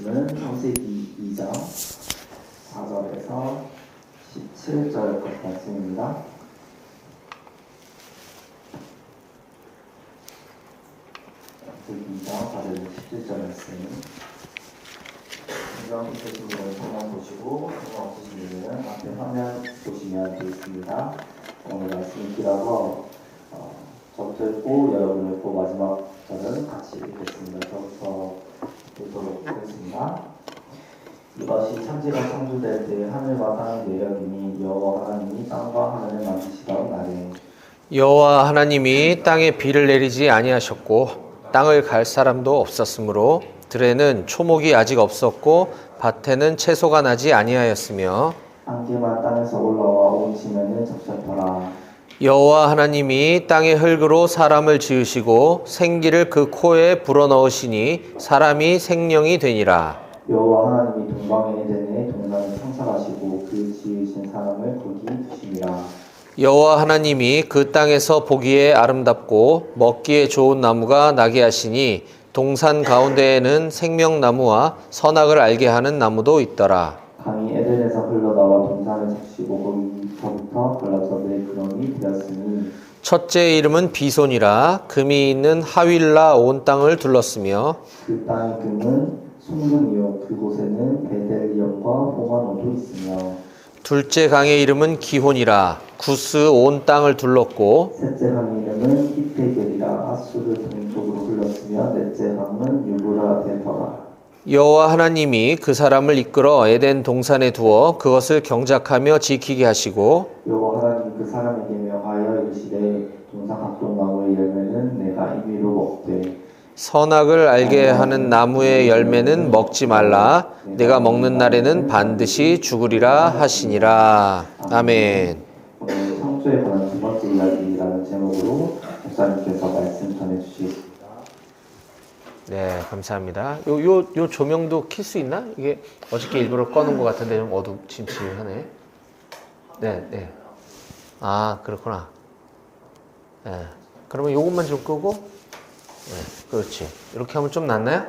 말씀은 창세기 2장 4절에서 17절까지 말씀입니다. 창세기 2장 4절에서 17절 말씀. 성경 있으신 분은 성경 보시고 성경 없으신 분은 앞에 화면 보시면 되겠습니다. 오늘 말씀이 길어서 저부터 읽고 여러분 읽고 마지막 절은 같이 읽겠습니다. 저부터 읽도록 하겠습니다. 이것이 천지가 창조될 때 하늘과 땅의 내력이니 여호와 하나님이 땅과 하늘을 만드시던 날에 여호와 하나님이 땅에 비를 내리지 아니하셨고 땅을 갈 사람도 없었으므로 들에는 초목이 아직 없었고 밭에는 채소가 나지 아니하였으며 안개만 땅에서 올라와 온 지면을 적셨더라. 여호와 하나님이 땅의 흙으로 사람을 지으시고 생기를 그 코에 불어넣으시니 사람이 생명이 되니라. 여호와 하나님이 동방에 에덴에 동산을 창설하시고 그 지으신 사람을 거기 두시니라. 여호와 하나님이 그 땅에서 보기에 아름답고 먹기에 좋은 나무가 나게 하시니 동산 가운데에는 생명나무와 선악을 알게 하는 나무도 있더라. 강이 에덴에서 흘러나와 동산을 적시고 거기서부터 갈라져내 그런이 되었으니 첫째 이름은 비손이라 금이 있는 하윌라 온 땅을 둘렀으며 그 땅의 금은 순금이요 그곳에는 베델리엄과 호마노도 있으며 둘째 강의 이름은 기혼이라 구스 온 땅을 둘렀고 셋째 강의 이름은 히페겔이라 아수르 동쪽으로 흘렀으며 넷째 강은 유브라 데더라. 여호와 하나님이 그 사람을 이끌어 에덴 동산에 두어 그것을 경작하며 지키게 하시고 여호와 하나님이 그 사람에게 명하여 이르시되 동산 각종 나무의 열매는 내가 임의로 먹되 선악을 알게 하는 나무의 열매는 먹지 말라. 내가 먹는 날에는 반드시 죽으리라 하시니라. 아멘. 오늘 창조에 관한 두 번째 이야기라는 제목으로 목사님께서 말씀 전해주시겠습니다. 네, 감사합니다. 요 조명도 킬 수 있나? 이게 어저께 일부러 꺼놓은 것 같은데 좀 어두침침하네. 네. 아, 그렇구나. 네. 그러면 요것만 좀 끄고, 네, 그렇지. 이렇게 하면 좀 낫나요?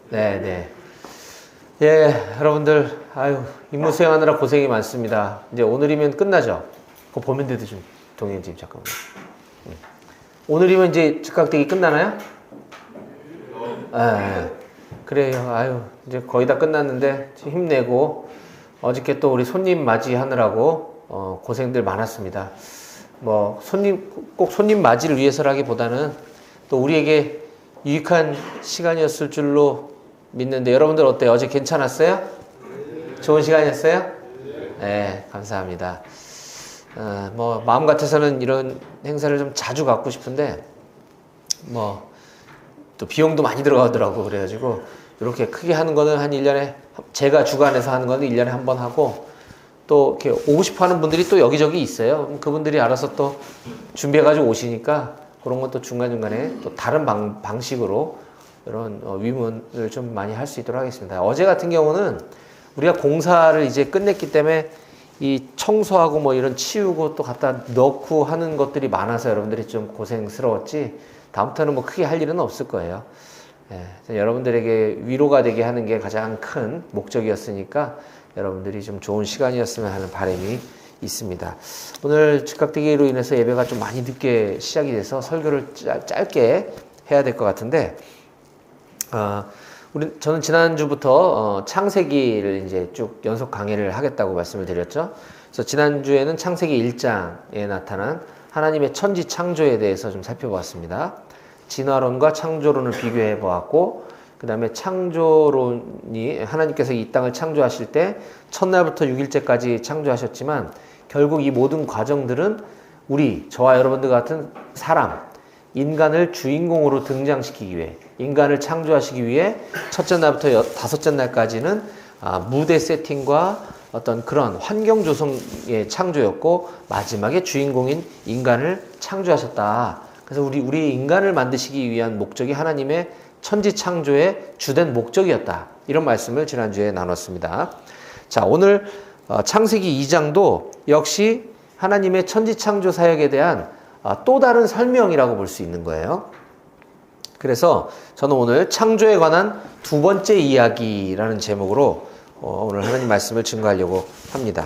네. 예, 여러분들, 임무 수행하느라 고생이 많습니다. 이제 오늘이면 끝나죠? 그거 보면 돼도 좀, 동현님, 잠깐만. 오늘이면 이제 즉각되기 끝나나요? 그래요. 이제 거의 다 끝났는데 힘내고 어저께 또 우리 손님 맞이하느라고 고생들 많았습니다. 뭐 꼭 손님 맞이를 위해서라기보다는 또 우리에게 유익한 시간이었을 줄로 믿는데 여러분들 어때요? 어제 괜찮았어요? 좋은 시간이었어요? 네, 감사합니다. 뭐 마음 같아서는 이런 행사를 좀 자주 갖고 싶은데 뭐 또 비용도 많이 들어가더라고. 그래가지고 이렇게 크게 하는 거는 한 1년에 제가 주관해서 하는 거는 1년에 한 번 하고 또 이렇게 오고 싶어 하는 분들이 또 여기저기 있어요. 그분들이 알아서 또 준비해가지고 오시니까 그런 것도 중간중간에 또 다른 방식으로 이런 위문을 좀 많이 할 수 있도록 하겠습니다. 어제 같은 경우는 우리가 공사를 이제 끝냈기 때문에 이 청소하고 뭐 이런 치우고 또 갖다 넣고 하는 것들이 많아서 여러분들이 좀 고생스러웠지 다음부터는 뭐 크게 할 일은 없을 거예요. 예, 여러분들에게 위로가 되게 하는 게 가장 큰 목적이었으니까 여러분들이 좀 좋은 시간이었으면 하는 바람이 있습니다. 오늘 즉각되기로 인해서 예배가 좀 많이 늦게 시작이 돼서 설교를 짧게 해야 될 것 같은데 저는 지난주부터 창세기를 이제 쭉 연속 강의를 하겠다고 말씀을 드렸죠. 그래서 지난주에는 창세기 1장에 나타난 하나님의 천지 창조에 대해서 좀 살펴보았습니다. 진화론과 창조론을 비교해 보았고 그 다음에 창조론이 하나님께서 이 땅을 창조하실 때 첫날부터 6일째까지 창조하셨지만 결국 이 모든 과정들은 저와 여러분들 같은 사람, 인간을 주인공으로 등장시키기 위해 인간을 창조하시기 위해 첫째 날부터 다섯째 날까지는 무대 세팅과 어떤 그런 환경 조성의 창조였고 마지막에 주인공인 인간을 창조하셨다. 그래서 우리 인간을 만드시기 위한 목적이 하나님의 천지 창조의 주된 목적이었다. 이런 말씀을 지난주에 나눴습니다. 자, 오늘 창세기 2장도 역시 하나님의 천지 창조 사역에 대한 또 다른 설명이라고 볼 수 있는 거예요. 그래서 저는 오늘 창조에 관한 두 번째 이야기라는 제목으로 오늘 하나님 말씀을 증거하려고 합니다.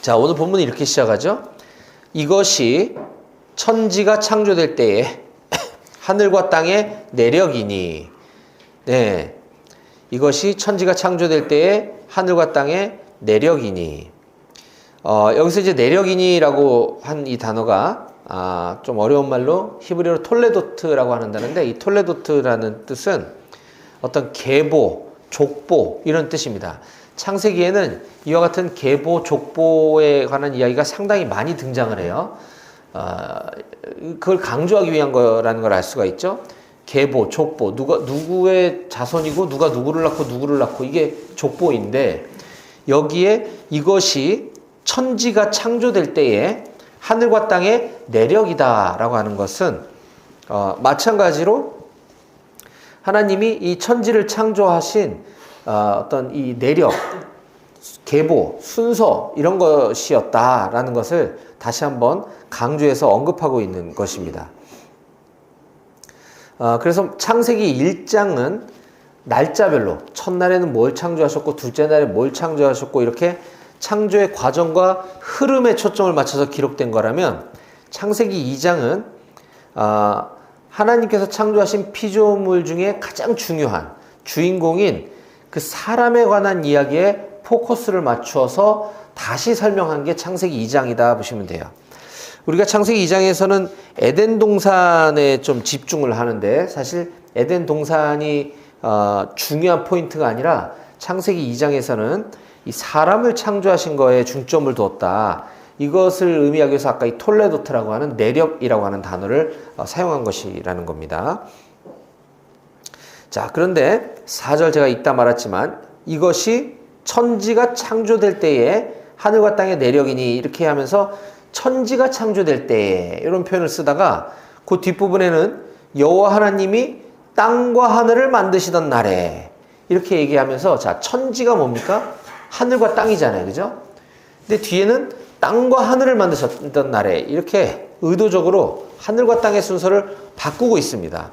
자, 오늘 본문이 이렇게 시작하죠. 이것이 천지가 창조될 때에 하늘과 땅의 내력이니. 네. 이것이 천지가 창조될 때에 하늘과 땅의 내력이니. 여기서 이제 내력이니라고 한 이 단어가 좀 어려운 말로 히브리어로 톨레도트라고 하는다는데, 이 톨레도트라는 뜻은 어떤 계보, 족보 이런 뜻입니다. 창세기에는 이와 같은 계보, 족보에 관한 이야기가 상당히 많이 등장을 해요. 그걸 강조하기 위한 거라는 걸 알 수가 있죠. 계보, 족보, 누구의 자손이고 누가 누구를 낳고 이게 족보인데, 여기에 이것이 천지가 창조될 때에 하늘과 땅의 내력이다라고 하는 것은 마찬가지로 하나님이 이 천지를 창조하신 어떤 이 내력, 계보, 순서 이런 것이었다라는 것을 다시 한번 강조해서 언급하고 있는 것입니다. 그래서 창세기 1장은 날짜별로 첫날에는 뭘 창조하셨고 둘째 날에 뭘 창조하셨고 이렇게 창조의 과정과 흐름에 초점을 맞춰서 기록된 거라면, 창세기 2장은 하나님께서 창조하신 피조물 중에 가장 중요한 주인공인 그 사람에 관한 이야기에 포커스를 맞추어서 다시 설명한 게 창세기 2장이다 보시면 돼요. 우리가 창세기 2장에서는 에덴 동산에 좀 집중을 하는데, 사실 에덴 동산이 중요한 포인트가 아니라 창세기 2장에서는 이 사람을 창조하신 거에 중점을 두었다. 이것을 의미하기 위해서 아까 이 톨레도트라고 하는 내력이라고 하는 단어를 사용한 것이라는 겁니다. 자, 그런데 4절 제가 읽다 말았지만, 이것이 천지가 창조될 때에 하늘과 땅의 내력이니 이렇게 하면서 천지가 창조될 때에 이런 표현을 쓰다가 그 뒷부분에는 여호와 하나님이 땅과 하늘을 만드시던 날에 이렇게 얘기하면서, 자, 천지가 뭡니까? 하늘과 땅이잖아요. 그죠? 근데 뒤에는 땅과 하늘을 만드셨던 날에 이렇게 의도적으로 하늘과 땅의 순서를 바꾸고 있습니다.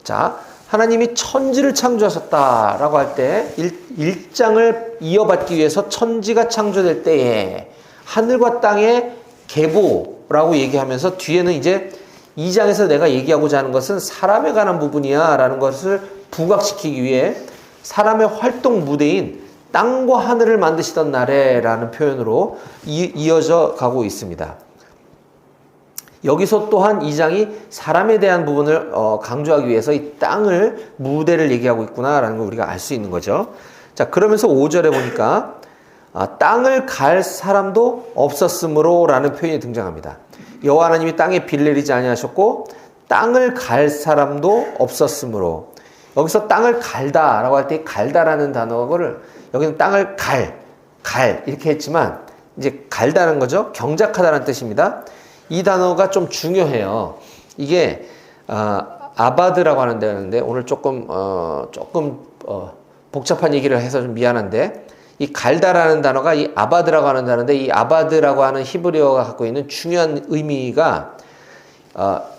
자, 하나님이 천지를 창조하셨다라고 할 때 1장을 이어받기 위해서 천지가 창조될 때에 하늘과 땅의 계보라고 얘기하면서 뒤에는 이제 2장에서 내가 얘기하고자 하는 것은 사람에 관한 부분이야 라는 것을 부각시키기 위해 사람의 활동 무대인 땅과 하늘을 만드시던 날에 라는 표현으로 이어져 가고 있습니다. 여기서 또한 2장이 사람에 대한 부분을 강조하기 위해서 이 땅을, 무대를 얘기하고 있구나라는 걸 우리가 알 수 있는 거죠. 자, 그러면서 5절에 보니까 땅을 갈 사람도 없었으므로 라는 표현이 등장합니다. 여호와 하나님이 땅에 비를 내리지 아니하셨고 땅을 갈 사람도 없었으므로. 여기서 땅을 갈다라고 할 때 갈다라는 단어를 여기는 땅을 갈 이렇게 했지만 이제 갈다는 거죠. 경작하다라는 뜻입니다. 이 단어가 좀 중요해요. 이게 아바드라고 하는데 오늘 조금 복잡한 얘기를 해서 좀 미안한데, 이 갈다라는 단어가 이 아바드라고 하는 단어인데, 이 아바드라고 하는 히브리어가 갖고 있는 중요한 의미가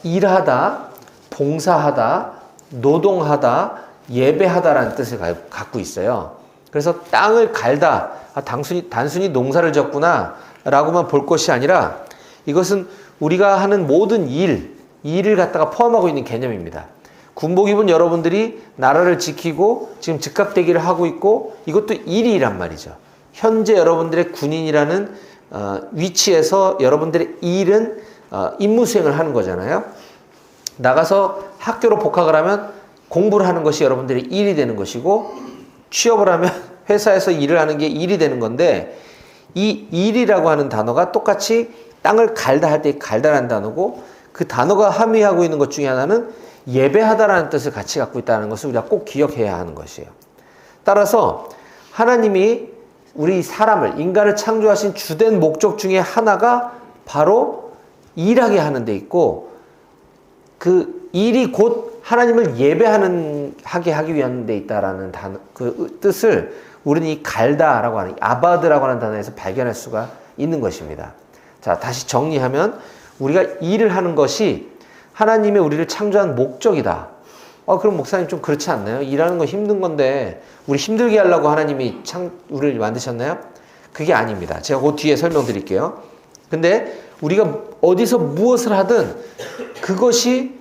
일하다, 봉사하다, 노동하다, 예배하다라는 뜻을 갖고 있어요. 그래서 땅을 갈다, 단순히 농사를 졌구나 라고만 볼 것이 아니라, 이것은 우리가 하는 모든 일을 갖다가 포함하고 있는 개념입니다. 군복 입은 여러분들이 나라를 지키고 지금 즉각대기를 하고 있고, 이것도 일이란 말이죠. 현재 여러분들의 군인이라는 위치에서 여러분들의 일은 임무 수행을 하는 거잖아요. 나가서 학교로 복학을 하면 공부를 하는 것이 여러분들의 일이 되는 것이고, 취업을 하면 회사에서 일을 하는 게 일이 되는 건데, 이 일이라고 하는 단어가 똑같이 땅을 갈다 할 때 갈다라는 단어고, 그 단어가 함의하고 있는 것 중에 하나는 예배하다라는 뜻을 같이 갖고 있다는 것을 우리가 꼭 기억해야 하는 것이에요. 따라서 하나님이 우리 사람을, 인간을 창조하신 주된 목적 중에 하나가 바로 일하게 하는 데 있고, 그 일이 곧 하나님을 하게 하기 위한 데 있다라는 단어, 그 뜻을 우리는 이 갈다라고 하는, 아바드라고 하는 단어에서 발견할 수가 있는 것입니다. 자, 다시 정리하면 우리가 일을 하는 것이 하나님의 우리를 창조한 목적이다. 그럼 목사님 좀 그렇지 않나요? 일하는 거 힘든 건데 우리 힘들게 하려고 하나님이 우리를 만드셨나요? 그게 아닙니다. 제가 그 뒤에 설명드릴게요. 근데 우리가 어디서 무엇을 하든 그것이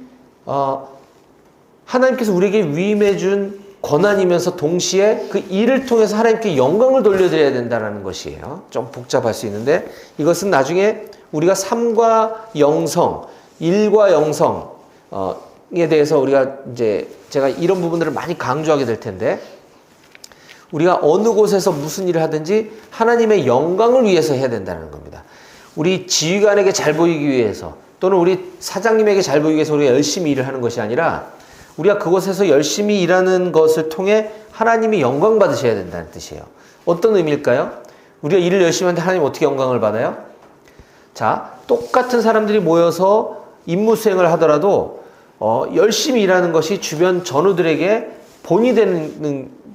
하나님께서 우리에게 위임해 준 권한이면서 동시에 그 일을 통해서 하나님께 영광을 돌려드려야 된다는 것이에요. 좀 복잡할 수 있는데 이것은 나중에 우리가 삶과 영성, 일과 영성에 대해서 우리가 이제 제가 이런 부분들을 많이 강조하게 될 텐데 우리가 어느 곳에서 무슨 일을 하든지 하나님의 영광을 위해서 해야 된다는 겁니다. 우리 지휘관에게 잘 보이기 위해서 또는 우리 사장님에게 잘 보이기 위해서 우리가 열심히 일을 하는 것이 아니라 우리가 그곳에서 열심히 일하는 것을 통해 하나님이 영광 받으셔야 된다는 뜻이에요. 어떤 의미일까요? 우리가 일을 열심히 하는데 하나님 어떻게 영광을 받아요? 자, 똑같은 사람들이 모여서 임무 수행을 하더라도 열심히 일하는 것이 주변 전우들에게 본이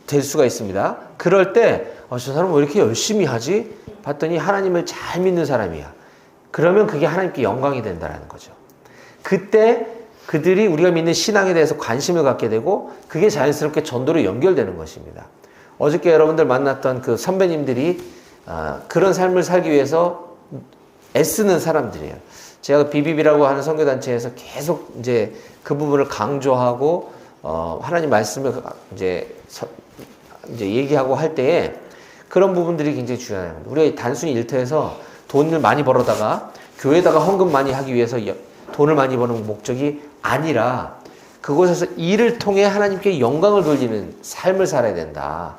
될 수가 있습니다. 그럴 때 저 사람은 왜 이렇게 열심히 하지? 봤더니 하나님을 잘 믿는 사람이야. 그러면 그게 하나님께 영광이 된다는 거죠. 그때 그들이 우리가 믿는 신앙에 대해서 관심을 갖게 되고 그게 자연스럽게 전도로 연결되는 것입니다. 어저께 여러분들 만났던 그 선배님들이 그런 삶을 살기 위해서 애쓰는 사람들이에요. 제가 비비비라고 하는 선교단체에서 계속 이제 그 부분을 강조하고 하나님 말씀을 이제 얘기하고 할 때에 그런 부분들이 굉장히 중요해요. 우리가 단순히 일터에서 돈을 많이 벌어다가 교회에다가 헌금 많이 하기 위해서 돈을 많이 버는 목적이 아니라 그곳에서 일을 통해 하나님께 영광을 돌리는 삶을 살아야 된다.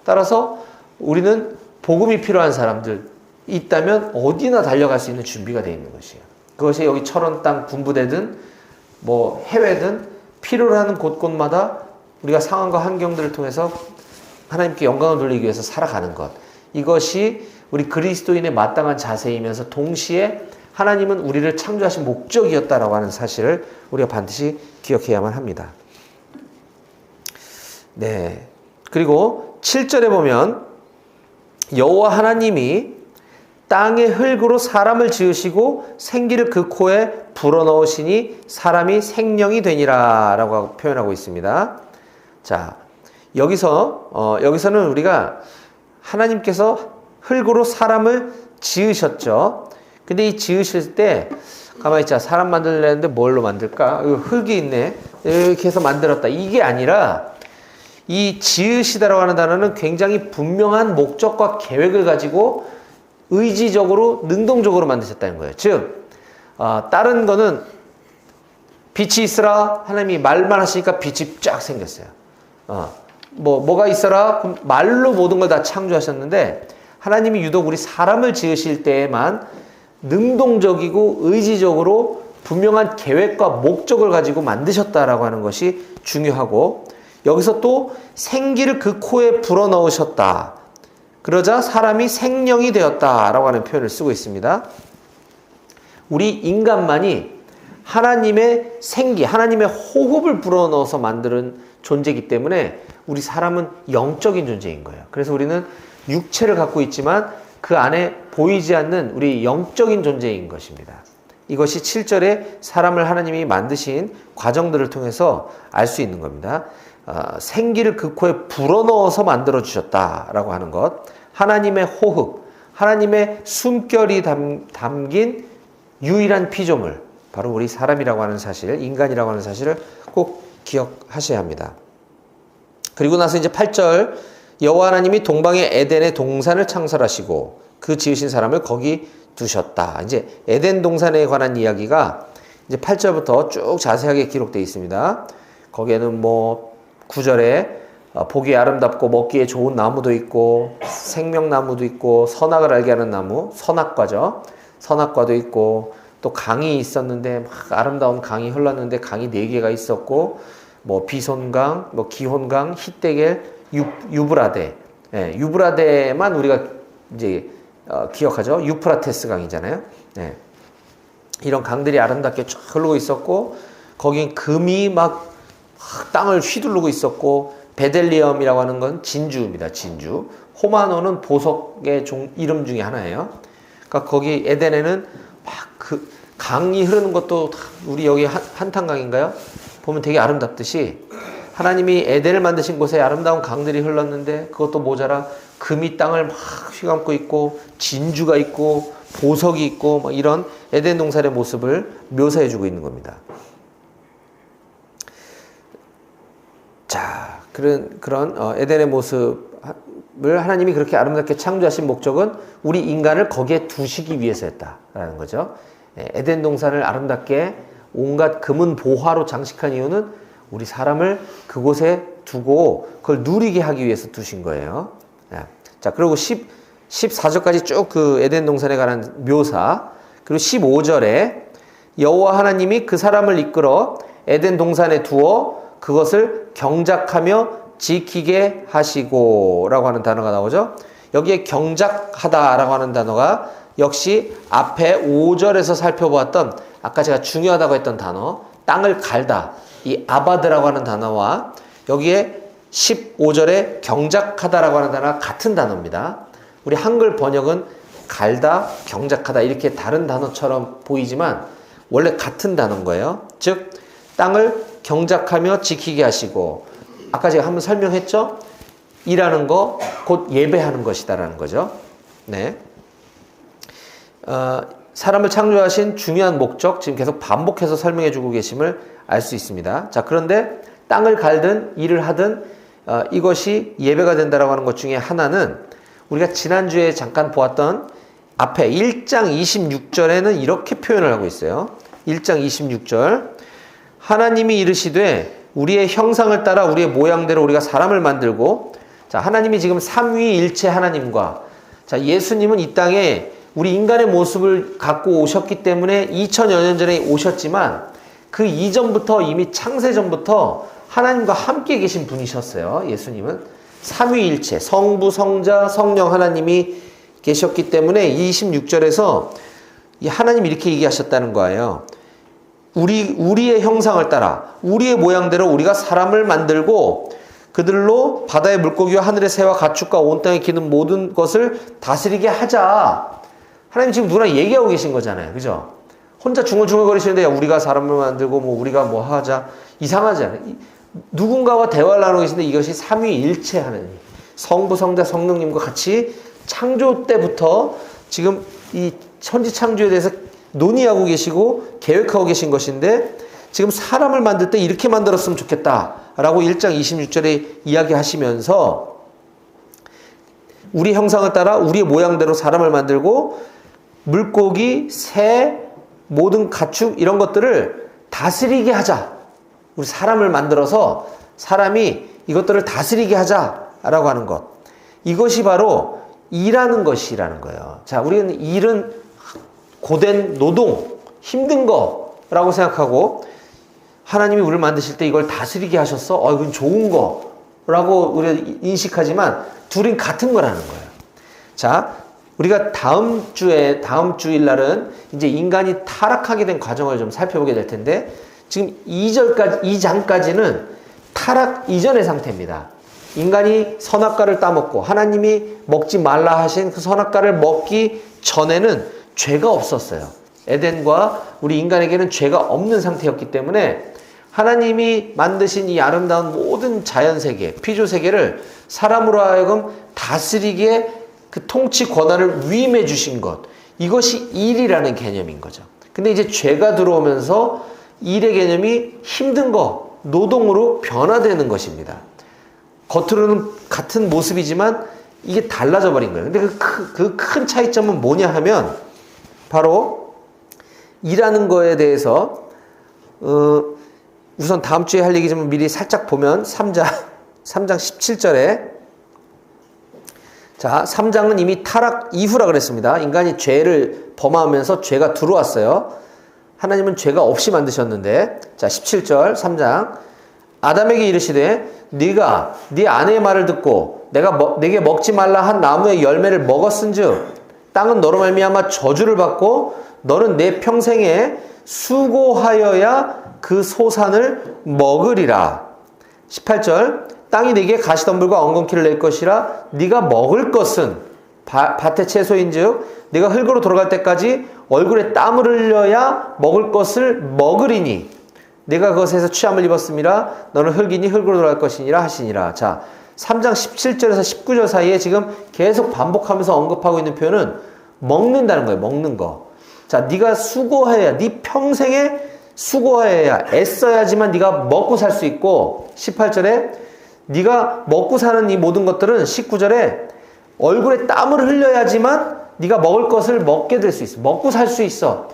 따라서 우리는 복음이 필요한 사람들 있다면 어디나 달려갈 수 있는 준비가 되어 있는 것이에요. 그것이 여기 철원 땅 군부대든 뭐 해외든 필요로 하는 곳곳마다 우리가 상황과 환경들을 통해서 하나님께 영광을 돌리기 위해서 살아가는 것. 이것이 우리 그리스도인의 마땅한 자세이면서 동시에 하나님은 우리를 창조하신 목적이었다라고 하는 사실을 우리가 반드시 기억해야만 합니다. 네. 그리고 7절에 보면 여호와 하나님이 땅의 흙으로 사람을 지으시고 생기를 그 코에 불어넣으시니 사람이 생명이 되니라 라고 표현하고 있습니다. 자, 여기서는 우리가 하나님께서 흙으로 사람을 지으셨죠. 근데 이 지으실 때 가만히 있자. 사람 만들려는데 뭘로 만들까? 흙이 있네. 이렇게 해서 만들었다. 이게 아니라 이 지으시다라고 하는 단어는 굉장히 분명한 목적과 계획을 가지고 의지적으로 능동적으로 만드셨다는 거예요. 즉 다른 거는 빛이 있으라 하나님이 말만 하시니까 빛이 쫙 생겼어요. 뭐가 있어라 그럼 말로 모든 걸 다 창조하셨는데 하나님이 유독 우리 사람을 지으실 때에만 능동적이고 의지적으로 분명한 계획과 목적을 가지고 만드셨다라고 하는 것이 중요하고 여기서 또 생기를 그 코에 불어넣으셨다. 그러자 사람이 생명이 되었다라고 하는 표현을 쓰고 있습니다. 우리 인간만이 하나님의 생기, 하나님의 호흡을 불어넣어서 만드는 존재이기 때문에 우리 사람은 영적인 존재인 거예요. 그래서 우리는 육체를 갖고 있지만 그 안에 보이지 않는 우리 영적인 존재인 것입니다. 이것이 7절에 사람을 하나님이 만드신 과정들을 통해서 알 수 있는 겁니다. 생기를 그 코에 불어넣어서 만들어주셨다라고 하는 것. 하나님의 호흡, 하나님의 숨결이 담긴 유일한 피조물, 바로 우리 사람이라고 하는 사실, 인간이라고 하는 사실을 꼭 기억하셔야 합니다. 그리고 나서 이제 8절, 여호와 하나님이 동방의 에덴의 동산을 창설하시고 그 지으신 사람을 거기 두셨다. 이제 에덴 동산에 관한 이야기가 이제 8절부터 쭉 자세하게 기록되어 있습니다. 거기에는 뭐 9절에 보기에 아름답고 먹기에 좋은 나무도 있고 생명나무도 있고 선악을 알게 하는 나무, 선악과죠. 선악과도 있고 또 강이 있었는데 막 아름다운 강이 흘렀는데 강이 4개가 있었고 뭐 비손강, 뭐 기혼강, 히데겔, 유브라데. 예, 유브라데만 우리가 이제 기억하죠. 유프라테스 강이잖아요. 예. 이런 강들이 아름답게 쫙 흐르고 있었고 거긴 금이 막 땅을 휘두르고 있었고 베델리엄이라고 하는 건 진주입니다. 진주. 호마노는 보석의 이름 중에 하나예요. 그러니까 거기 에덴에는 막 강이 흐르는 것도 우리 여기 한탄강인가요? 보면 되게 아름답듯이 하나님이 에덴을 만드신 곳에 아름다운 강들이 흘렀는데 그것도 모자라 금이 땅을 막 휘감고 있고 진주가 있고 보석이 있고 막 이런 에덴 동산의 모습을 묘사해 주고 있는 겁니다. 자, 그런 에덴의 모습을 하나님이 그렇게 아름답게 창조하신 목적은 우리 인간을 거기에 두시기 위해서였다라는 거죠. 에덴 동산을 아름답게 온갖 금은 보화로 장식한 이유는 우리 사람을 그곳에 두고 그걸 누리게 하기 위해서 두신 거예요. 자, 그리고 14절까지 쭉 그 에덴 동산에 관한 묘사, 그리고 15절에 여호와 하나님이 그 사람을 이끌어 에덴 동산에 두어 그것을 경작하며 지키게 하시고 라고 하는 단어가 나오죠. 여기에 경작하다 라고 하는 단어가 역시 앞에 5절에서 살펴보았던 아까 제가 중요하다고 했던 단어 땅을 갈다, 이 아바드라고 하는 단어와 여기에 15절에 경작하다라고 하는 단어가 같은 단어입니다. 우리 한글 번역은 갈다, 경작하다 이렇게 다른 단어처럼 보이지만 원래 같은 단어인 거예요. 즉 땅을 경작하며 지키게 하시고, 아까 제가 한번 설명했죠? 일하는 거 곧 예배하는 것이다라는 거죠. 네. 사람을 창조하신 중요한 목적 지금 계속 반복해서 설명해 주고 계심을 알 수 있습니다. 자, 그런데 땅을 갈든 일을 하든 이것이 예배가 된다라고 하는 것 중에 하나는 우리가 지난주에 잠깐 보았던 앞에 1장 26절에는 이렇게 표현을 하고 있어요. 1장 26절 하나님이 이르시되 우리의 형상을 따라 우리의 모양대로 우리가 사람을 만들고, 자, 하나님이 지금 삼위일체 하나님과, 자, 예수님은 이 땅에 우리 인간의 모습을 갖고 오셨기 때문에 2000여 년 전에 오셨지만 그 이전부터 이미 창세전부터 하나님과 함께 계신 분이셨어요. 예수님은 삼위일체 성부, 성자, 성령 하나님이 계셨기 때문에 26절에서 하나님이 이렇게 얘기하셨다는 거예요. 우리의 형상을 따라 우리의 모양대로 우리가 사람을 만들고 그들로 바다의 물고기와 하늘의 새와 가축과 온 땅에 기는 모든 것을 다스리게 하자. 하나님 지금 누구랑 얘기하고 계신 거잖아요. 그죠? 혼자 중얼중얼거리시는데 야, 우리가 사람을 만들고 뭐 우리가 뭐 하자. 이상하지 않아요? 누군가와 대화를 나누고 계시는데 이것이 삼위일체 하나님, 성부, 성자, 성령님과 같이 창조 때부터 지금 이 천지창조에 대해서 논의하고 계시고 계획하고 계신 것인데 지금 사람을 만들 때 이렇게 만들었으면 좋겠다라고 1장 26절에 이야기하시면서 우리 형상을 따라 우리의 모양대로 사람을 만들고 물고기, 새, 모든 가축 이런 것들을 다스리게 하자. 우리 사람을 만들어서 사람이 이것들을 다스리게 하자라고 하는 것. 이것이 바로 일하는 것이라는 거예요. 자, 우리는 일은 고된 노동, 힘든 거라고 생각하고 하나님이 우리를 만드실 때 이걸 다스리게 하셨어? 이건 좋은 거라고 우리가 인식하지만 둘은 같은 거라는 거예요. 자, 우리가 다음 주일 날은 이제 인간이 타락하게 된 과정을 좀 살펴보게 될 텐데 지금 2장까지는 타락 이전의 상태입니다. 인간이 선악과를 따먹고 하나님이 먹지 말라 하신 그 선악과를 먹기 전에는 죄가 없었어요. 에덴과 우리 인간에게는 죄가 없는 상태였기 때문에 하나님이 만드신 이 아름다운 모든 자연세계, 피조세계를 사람으로 하여금 다스리기에 그 통치 권한을 위임해 주신 것, 이것이 일이라는 개념인 거죠. 근데 이제 죄가 들어오면서 일의 개념이 힘든 거, 노동으로 변화되는 것입니다. 겉으로는 같은 모습이지만 이게 달라져 버린 거예요. 근데 그 큰 차이점은 뭐냐 하면 바로 일하는 거에 대해서 우선 다음 주에 할 얘기 좀 미리 살짝 보면 3장 17절에 자, 3장은 이미 타락 이후라 그랬습니다. 인간이 죄를 범하면서 죄가 들어왔어요. 하나님은 죄가 없이 만드셨는데, 자, 17절 3장 아담에게 이르시되 네가 네 아내의 말을 듣고 내게 먹지 말라 한 나무의 열매를 먹었은즉 땅은 너로 말미암아 저주를 받고 너는 내 평생에 수고하여야 그 소산을 먹으리라. 18절 땅이 네게 가시덤불과 엉겅퀴를 낼 것이라 네가 먹을 것은 밭의 채소인즉 네가 흙으로 돌아갈 때까지 얼굴에 땀을 흘려야 먹을 것을 먹으리니 내가 그것에서 취함을 입었음이라 너는 흙이니 흙으로 돌아갈 것이니라 하시니라. 자, 3장 17절에서 19절 사이에 지금 계속 반복하면서 언급하고 있는 표현은 먹는다는 거예요. 먹는 거. 자, 네가 수고해야, 네 평생에 수고해야, 애써야지만 네가 먹고 살 수 있고, 18절에 네가 먹고 사는 이 모든 것들은 19절에 얼굴에 땀을 흘려야지만 네가 먹을 것을 먹게 될 수 있어. 먹고 살 수 있어.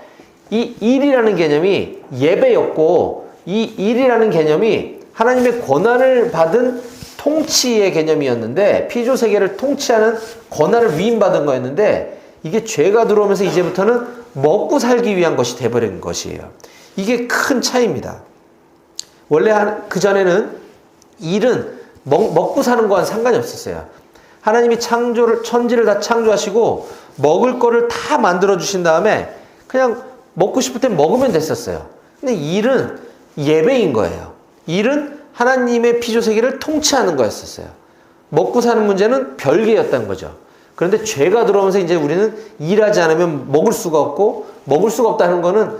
이 일이라는 개념이 예배였고, 이 일이라는 개념이 하나님의 권한을 받은 통치의 개념이었는데, 피조 세계를 통치하는 권한을 위임받은 거였는데, 이게 죄가 들어오면서 이제부터는 먹고 살기 위한 것이 돼버린 것이에요. 이게 큰 차이입니다. 원래 그전에는 일은 먹고 사는 거와는 상관이 없었어요. 하나님이 천지를 다 창조하시고 먹을 거를 다 만들어 주신 다음에 그냥 먹고 싶을 때 먹으면 됐었어요. 근데 일은 예배인 거예요. 일은 하나님의 피조세계를 통치하는 거였었어요. 먹고 사는 문제는 별개였다는 거죠. 그런데 죄가 들어오면서 이제 우리는 일하지 않으면 먹을 수가 없고, 먹을 수가 없다는 거는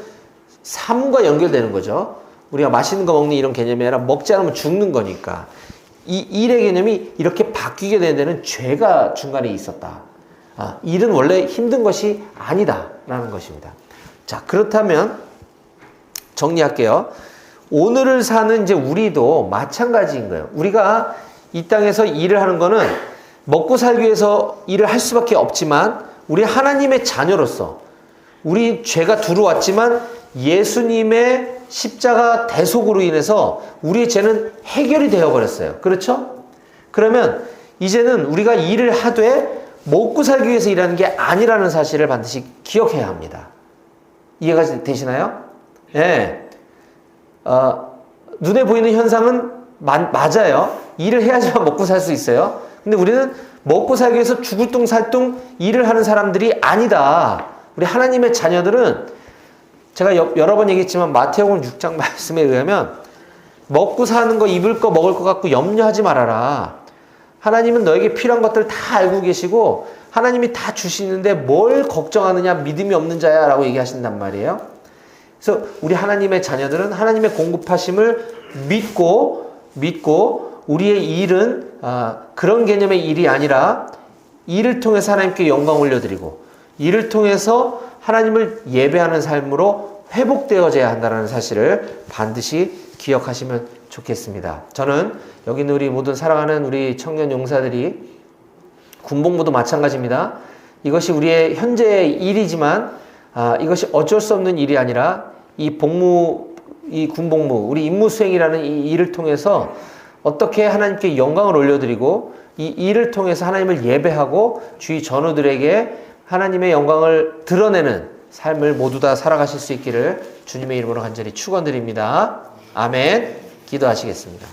삶과 연결되는 거죠. 우리가 맛있는 거 먹는 이런 개념이 아니라 먹지 않으면 죽는 거니까. 이 일의 개념이 이렇게 바뀌게 된 데는 죄가 중간에 있었다. 일은 원래 힘든 것이 아니다라는 것입니다. 자, 그렇다면 정리할게요. 오늘을 사는 이제 우리도 마찬가지인 거예요. 우리가 이 땅에서 일을 하는 거는 먹고 살기 위해서 일을 할 수밖에 없지만, 우리 하나님의 자녀로서 우리 죄가 들어왔지만 예수님의 십자가 대속으로 인해서 우리의 죄는 해결이 되어버렸어요. 그렇죠? 그러면 이제는 우리가 일을 하되 먹고 살기 위해서 일하는 게 아니라는 사실을 반드시 기억해야 합니다. 이해가 되시나요? 예. 눈에 보이는 현상은 맞아요. 일을 해야지만 먹고 살 수 있어요. 근데 우리는 먹고 살기 위해서 죽을 둥살둥 일을 하는 사람들이 아니다. 우리 하나님의 자녀들은, 제가 여러 번 얘기했지만 마태복음 6장 말씀에 의하면 먹고 사는 거, 입을 거, 먹을 거 갖고 염려하지 말아라. 하나님은 너에게 필요한 것들을 다 알고 계시고 하나님이 다 주시는데 뭘 걱정하느냐, 믿음이 없는 자야 라고 얘기하신단 말이에요. 그래서 우리 하나님의 자녀들은 하나님의 공급하심을 믿고 우리의 일은 그런 개념의 일이 아니라 일을 통해서 하나님께 영광 올려드리고 일을 통해서 하나님을 예배하는 삶으로 회복되어져야 한다는 사실을 반드시 기억하시면 좋겠습니다. 저는 여기 있는 우리 모든 사랑하는 우리 청년 용사들이, 군복무도 마찬가지입니다. 이것이 우리의 현재의 일이지만 이것이 어쩔 수 없는 일이 아니라 이 군복무, 우리 임무 수행이라는 이 일을 통해서 어떻게 하나님께 영광을 올려드리고 이 일을 통해서 하나님을 예배하고 주위 전우들에게 하나님의 영광을 드러내는 삶을 모두 다 살아가실 수 있기를 주님의 이름으로 간절히 축원드립니다. 아멘. 기도하시겠습니다.